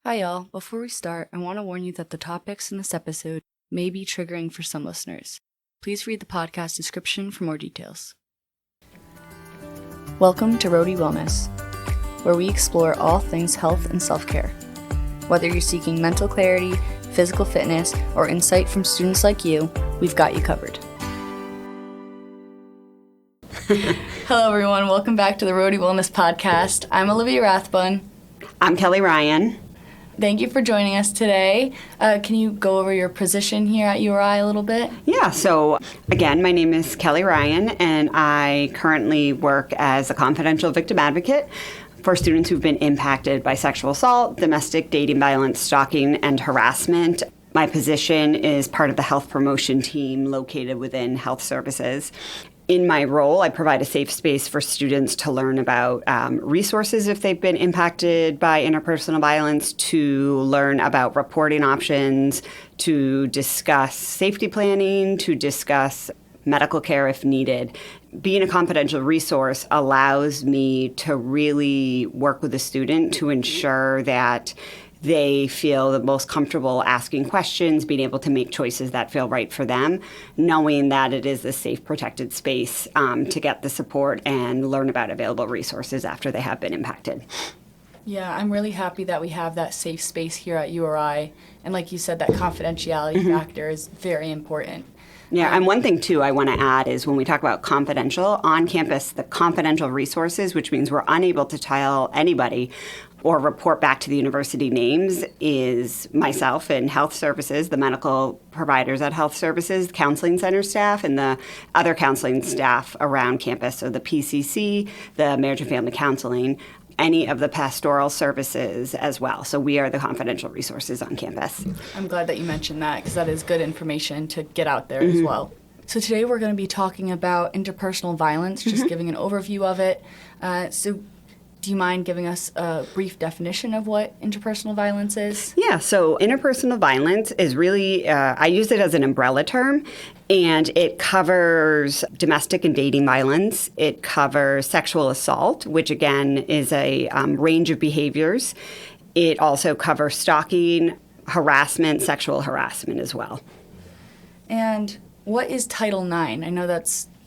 Hi y'all, before we start, I want to warn you that the topics in this episode may be triggering for some listeners. Please read the podcast description for more details. Welcome to Roadie Wellness, where we explore all things health and self-care. Whether you're seeking mental clarity, physical fitness, or insight from students like you, we've got you covered. Hello everyone, welcome back to the Roadie Wellness Podcast. I'm Olivia Rathbun. I'm Kelley Ryan. Thank you for joining us today. Can you go over your position here at URI a little bit? Yeah, so again, my name is Kelley Ryan, and I currently work as a confidential victim advocate for students who've been impacted by sexual assault, domestic dating violence, stalking, and harassment. My position is part of the health promotion team located within health services. In my role, I provide a safe space for students to learn about resources if they've been impacted by interpersonal violence, to learn about reporting options, to discuss safety planning, to discuss medical care if needed. Being a confidential resource allows me to really work with the student to ensure that they feel the most comfortable asking questions, being able to make choices that feel right for them, knowing that it is a safe, protected space to get the support and learn about available resources after they have been impacted. Yeah, I'm really happy that we have that safe space here at URI. And like you said, that confidentiality factor is very important. Yeah, and one thing, too, I want to add is when we talk about confidential, on campus, the confidential resources, which means we're unable to tell anybody or report back to the university names, is myself and health services, the medical providers at health services, counseling center staff, and the other counseling staff around campus, so the PCC, the marriage and family counseling, any of the pastoral services as well. So we are the confidential resources on campus. I'm glad that you mentioned that because that is good information to get out there as well. So today we're going to be talking about interpersonal violence, just giving an overview of it. So do you mind giving us a brief definition of what interpersonal violence is? Yeah, so interpersonal violence is really, I use it as an umbrella term, and it covers domestic and dating violence. It covers sexual assault, which again is a range of behaviors. It also covers stalking, harassment, sexual harassment as well. And what is Title IX? I know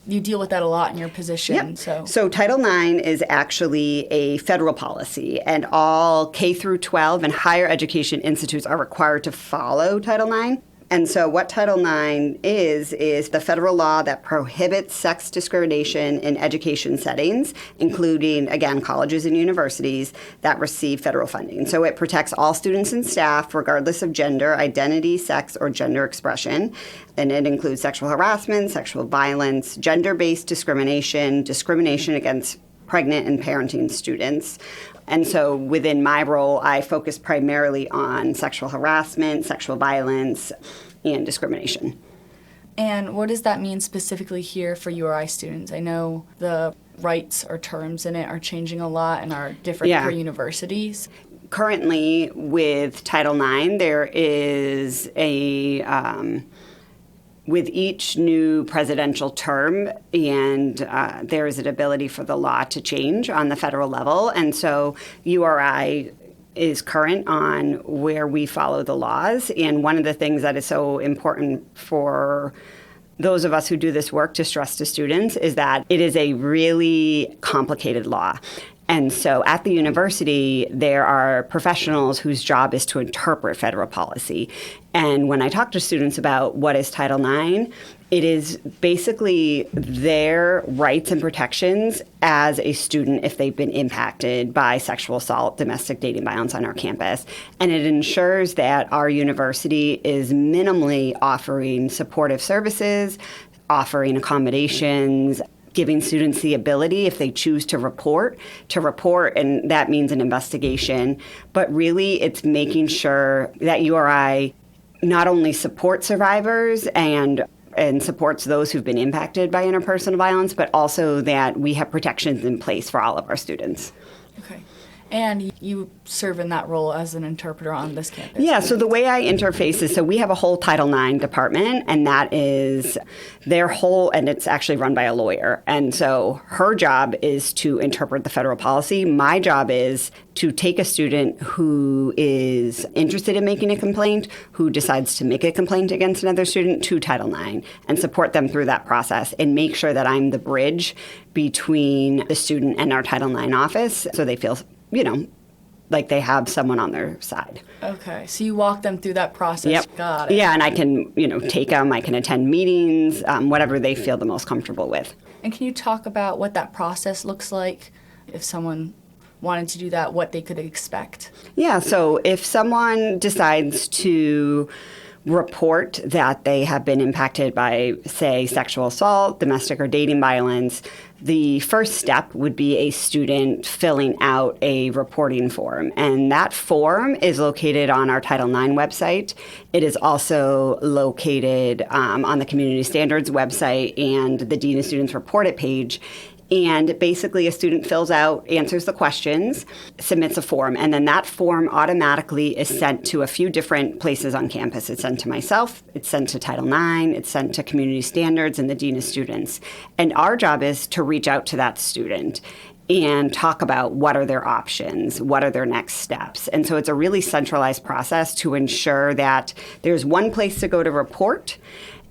you deal with that a lot in your position. Yep. So Title IX is actually a federal policy, and all K through 12 and higher education institutes are required to follow Title IX. And so what Title IX is the federal law that prohibits sex discrimination in education settings, including, again, colleges and universities that receive federal funding. So it protects all students and staff, regardless of gender, identity, sex, or gender expression. And it includes sexual harassment, sexual violence, gender-based discrimination, discrimination against pregnant and parenting students. And so within my role, I focus primarily on sexual harassment, sexual violence, and discrimination. And what does that mean specifically here for URI students? I know the rights or terms in it are changing a lot and are different for universities. Currently, with Title IX, there is with each new presidential term, and there is an ability for the law to change on the federal level. And so URI is current on where we follow the laws. And one of the things that is so important for those of us who do this work to stress to students is that it is a really complicated law. And so at the university, there are professionals whose job is to interpret federal policy. And when I talk to students about what is Title IX, it is basically their rights and protections as a student if they've been impacted by sexual assault, domestic dating violence on our campus. And it ensures that our university is minimally offering supportive services, offering accommodations, giving students the ability, if they choose to report, and that means an investigation. But really, it's making sure that URI not only supports survivors and supports those who've been impacted by interpersonal violence, but also that we have protections in place for all of our students. Okay. And you serve in that role as an interpreter on this campus. Yeah, so the way I interface is, so we have a whole Title IX department, and that is their whole, and it's actually run by a lawyer. And so her job is to interpret the federal policy. My job is to take a student who is interested in making a complaint, who decides to make a complaint against another student, to Title IX and support them through that process and make sure that I'm the bridge between the student and our Title IX office so they feel, like they have someone on their side. Okay, so you walk them through that process. Yep. Got it. Yeah, and I can, take them, I can attend meetings, whatever they feel the most comfortable with. And can you talk about what that process looks like if someone wanted to do that, what they could expect? Yeah, so if someone decides to report that they have been impacted by, say, sexual assault, domestic or dating violence, the first step would be a student filling out a reporting form. And that form is located on our Title IX website. It is also located on the Community Standards website and the Dean of Students Report It page. And basically, a student fills out, answers the questions, submits a form, and then that form automatically is sent to a few different places on campus. It's sent to myself, it's sent to Title IX, it's sent to Community Standards and the Dean of Students. And our job is to reach out to that student and talk about what are their options, what are their next steps. And so it's a really centralized process to ensure that there's one place to go to report.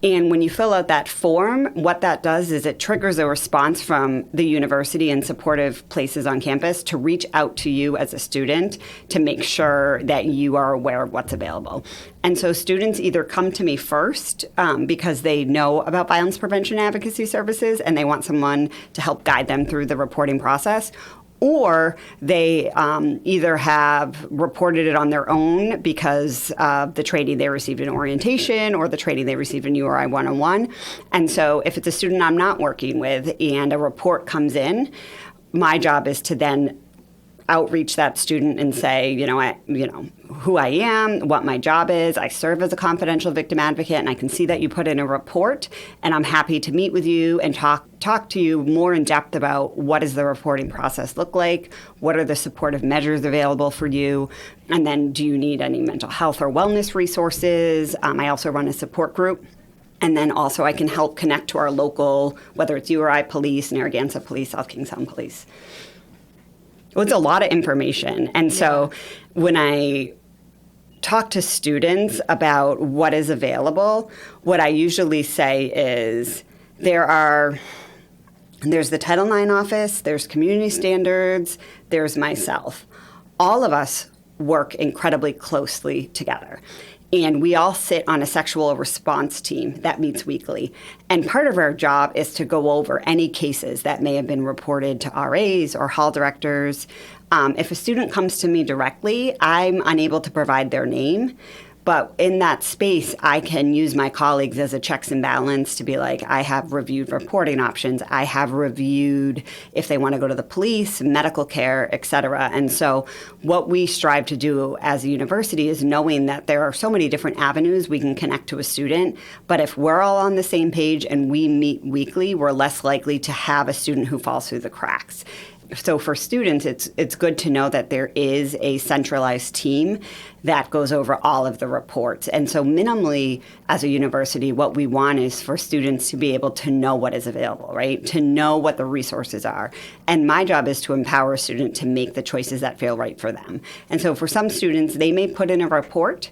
And when you fill out that form, what that does is it triggers a response from the university and supportive places on campus to reach out to you as a student to make sure that you are aware of what's available. And so students either come to me first because they know about violence prevention advocacy services and they want someone to help guide them through the reporting process, or they either have reported it on their own because of the training they received in orientation or the training they received in URI 101. And so if it's a student I'm not working with and a report comes in, my job is to then outreach that student and say, who I am, what my job is. I serve as a confidential victim advocate, and I can see that you put in a report, and I'm happy to meet with you and talk to you more in depth about what does the reporting process look like, what are the supportive measures available for you, and then do you need any mental health or wellness resources? I also run a support group. And then also I can help connect to our local, whether it's URI Police, Narragansett Police, South Kingstown Police. Well, it's a lot of information. And so when I talk to students about what is available, what I usually say is there's the Title IX office, there's Community Standards, there's myself. All of us work incredibly closely together. And we all sit on a sexual response team that meets weekly. And part of our job is to go over any cases that may have been reported to RAs or hall directors. If a student comes to me directly, I'm unable to provide their name. But in that space, I can use my colleagues as a checks and balance to be like, I have reviewed reporting options. I have reviewed if they want to go to the police, medical care, et cetera. And so what we strive to do as a university is knowing that there are so many different avenues we can connect to a student. But if we're all on the same page and we meet weekly, we're less likely to have a student who falls through the cracks. So for students, it's good to know that there is a centralized team that goes over all of the reports. And so minimally, as a university, what we want is for students to be able to know what is available, right? To know what the resources are. And my job is to empower a student to make the choices that feel right for them. And so for some students, they may put in a report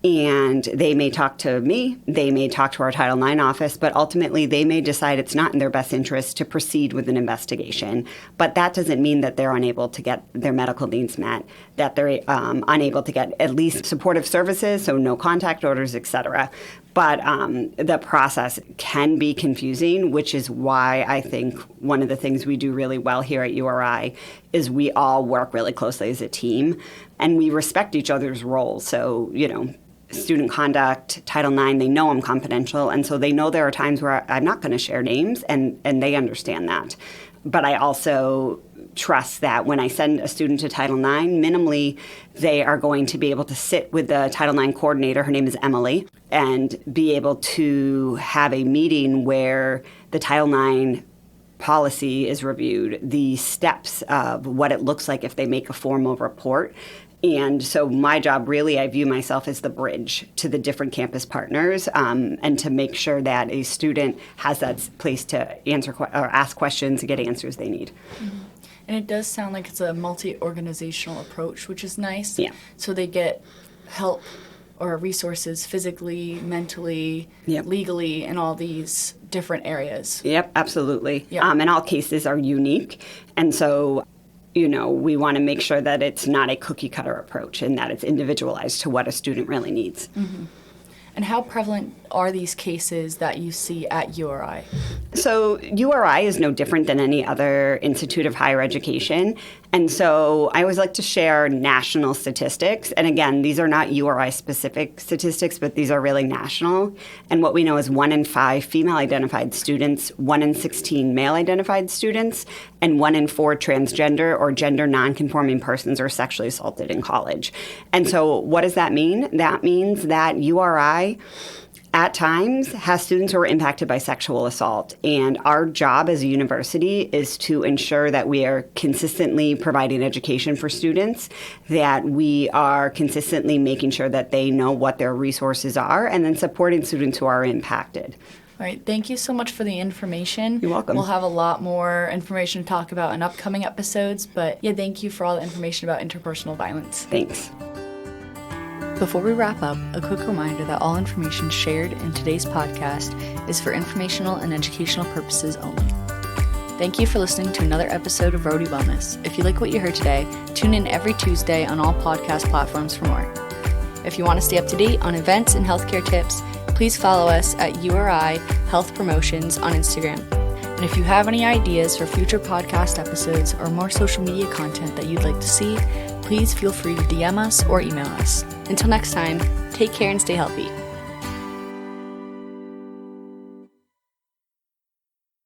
and they may talk to me, they may talk to our Title IX office, but ultimately they may decide it's not in their best interest to proceed with an investigation. But that doesn't mean that they're unable to get their medical needs met, that they're unable to get at least supportive services, so no contact orders, et cetera. But the process can be confusing, which is why I think one of the things we do really well here at URI is we all work really closely as a team, and we respect each other's roles. So, student conduct, Title IX, they know I'm confidential, and so they know there are times where I'm not going to share names, and they understand that. But I also trust that when I send a student to Title IX, minimally, they are going to be able to sit with the Title IX coordinator, her name is Emily, and be able to have a meeting where the Title IX policy is reviewed, the steps of what it looks like if they make a formal report. And so my job, really, I view myself as the bridge to the different campus partners, and to make sure that a student has that place to answer or ask questions and get answers they need. Mm-hmm. And it does sound like it's a multi-organizational approach, which is nice. Yeah. So they get help or resources physically, mentally, Yep. legally, in all these different areas. Yep, absolutely. Yep. And all cases are unique. And so, we want to make sure that it's not a cookie cutter approach and that it's individualized to what a student really needs. Mm-hmm. And how prevalent are these cases that you see at URI? So URI is no different than any other institute of higher education. And so I always like to share national statistics. And again, these are not URI specific statistics, but these are really national. And what we know is 1 in 5 female identified students, 1 in 16 male identified students, and 1 in 4 transgender or gender nonconforming persons are sexually assaulted in college. And so what does that mean? That means that URI at times has students who are impacted by sexual assault. And our job as a university is to ensure that we are consistently providing education for students, that we are consistently making sure that they know what their resources are, and then supporting students who are impacted. All right, thank you so much for the information. You're welcome. We'll have a lot more information to talk about in upcoming episodes, but yeah, thank you for all the information about interpersonal violence. Thanks. Before we wrap up, a quick reminder that all information shared in today's podcast is for informational and educational purposes only. Thank you for listening to another episode of Roadie Wellness. If you like what you heard today, tune in every Tuesday on all podcast platforms for more. If you want to stay up to date on events and healthcare tips, please follow us at URI Health Promotions on Instagram. And if you have any ideas for future podcast episodes or more social media content that you'd like to see, please feel free to DM us or email us. Until next time, take care and stay healthy.